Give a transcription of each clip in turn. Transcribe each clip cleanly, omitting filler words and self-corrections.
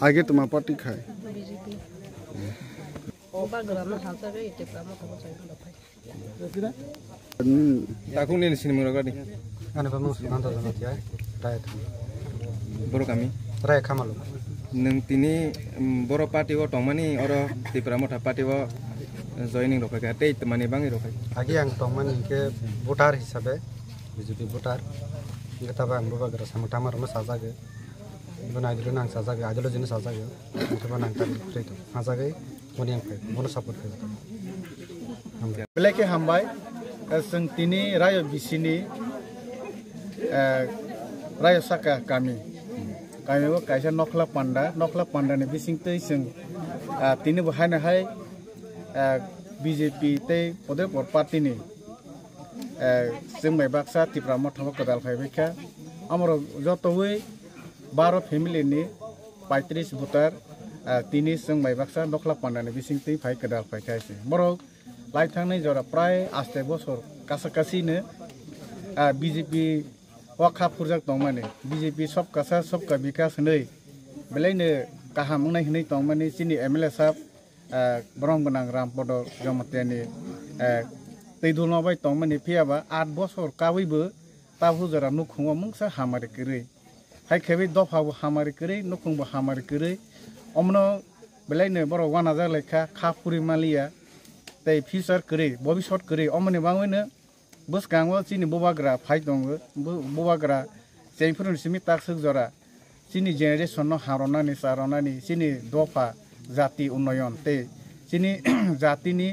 आगे तुम्हारा पार्टी खाए Takung ni sini mula kadi. Ane pamu nanti zaman tiada, raya kami. Boro kami. Raya kamalu. Neng tini boro party wo tomani oro di pramota party wo joining rokai kate temani bangi rokai. Agi yang tomani ke voter hisabe, BJP voter. Kita bang bawa gerak sama tamar rumah saja ke. Bina adil nang saja ke, adil jenis saja ke. Kita bang tadi itu, saja ke. Moniang ke, mono support ke. Belaki hambai, seng tini raya bisini, raya saka kami wo kaisa nokla panda ni bising tei seng tini bahai na hai BJP tei pode por party ni seng mai baksa tipra mo thama kadal phai bekha amro jotoi 12 family ni 35 voter tini seng mai baksa nokla panda ni bising tei phai kadal phai kaise moro lai thang jora pray aste bosor kasakasi ne BJP wakha purjak tongmane BJP sob kasa sob ka bikas nei belaine kaham nai hnei tongmane sini MLA sab brong banang ram podo jomateni teidulno bai tongmane phiaba 8 bosor kawibo tabu jora nukhunga mungsa hamare kire hai khebe dofhabu hamare kire nukhungbo hamare kire omno belaine boro 1000 lekha khapuri malia tei future kire bobishot kire omne bangwene bus kangwa sini bobagra fight dong bobagra seiphurun simi taksuk jora sini generation no harona ni sarona ni sini dofa jati unnoyon te sini jati ni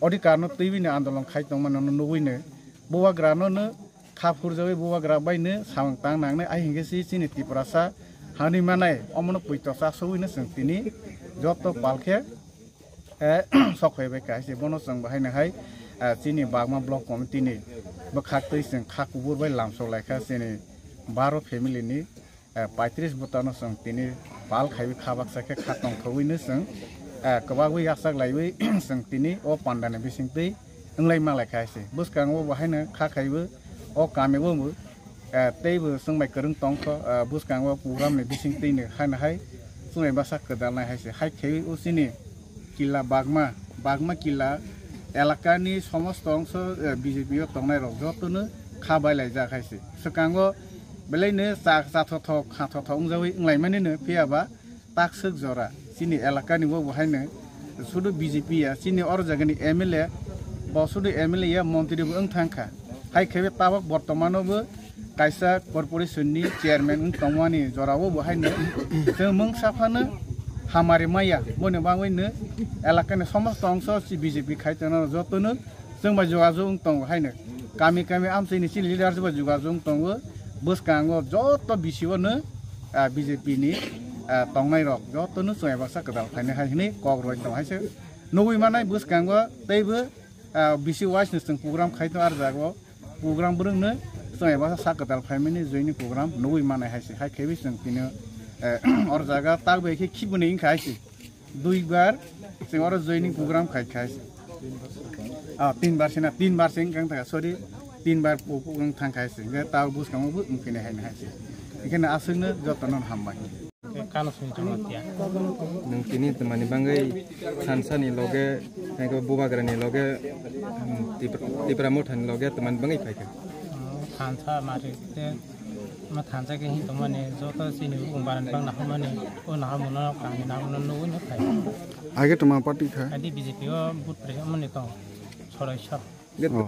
odhikar no tibini andolon khaitong man no nubuine bobagra no no khapur jabe bobagra baine samtang nangne ai hingesi sini tiprasa hani manai omno puito sa suine sengtini joto palkhe sokhebe kaise bono sang bahai hai sini bagma block committee ni bakhat tei sing khakubur bai lamso laika sini 12 family ni 35 botano sang tini bal khaibi khabak sakhe khatong khawine sang kabagwi yaksak laiwi sang tini o pandane bising tei englai ma laika se buskang wo bahai na kha khaibu o kame wo mu tei bu sang mai kerung tong kho buskang wo program ni bising tei ni hana hai sungai basak kedal nai hai se hai khaibi o sini kila bagma kila elakani সমস্ত অংশ BJP তংনাই rock যতনো খাবাইলাই জাখাইছে সকাঙ্গ বেলাইনে চাথথ খাথথ উংজাওই इंलाइमानिनो फियाबा ताकसक जरा सिनि एलाकानि बो बहायनो सुदु BJP या सिनि अर जागानि MLA बसुदु MLA या मन्त्रि बो थांखा हाय खेबे ताबक बर्तमानबो कायसा कर्पोरेशननि चेयारमैन तंवानि जराबो बहायनो जों मंगसाफानो हामारे माया मने बाङैनो एलाकानि समस्त अंश बिजेपि खायतनो जतनो जोंबा जगाजों दं हायनो गामि गामि आमसैनि सि लिडार जोबा जगाजों दङ बसकांगो जत बिसिवनो बिजेपि नि तंनाय रक जतनो सोयबासा कदाल फायने हायनि कग्रय दं हायसो नबुइ मानाय बसकांगो दैबो बिसि वाइसनो जों प्रग्राम खायतो आर जागो प्रग्राम ब्रंनो सोयबासा साकदाल फायमेनि जयनि प्रग्राम नबुइ मानाय हायसो हाय खेबि जों तिनो और जगह तक बेखि खिबुनै खायसि 2 बार जों और जयनिंग प्रोग्राम खायसि 3 बार सेना 3 बार सिं गां सरि 3 बार प्रोग्राम थांखायसि गे ताव बुसकामबो उनफिने हायनो हायसि इखाने आसुनो जतन हामबाय कानो सुनजमतिया नों तिनि तमानि बांगै सानसानि लगे नायको बोबाग्रानि लगे तिप्रा मोठानि लगे तमानि बांगै फायखो सानसा मारे ma thansa ke hin tomane jota sini umbaran bang na hamane o na hamono ka ni na hamono no ne khai आगे तुम्हारा पार्टी खाए adi BJP o but pre amane to sorai sab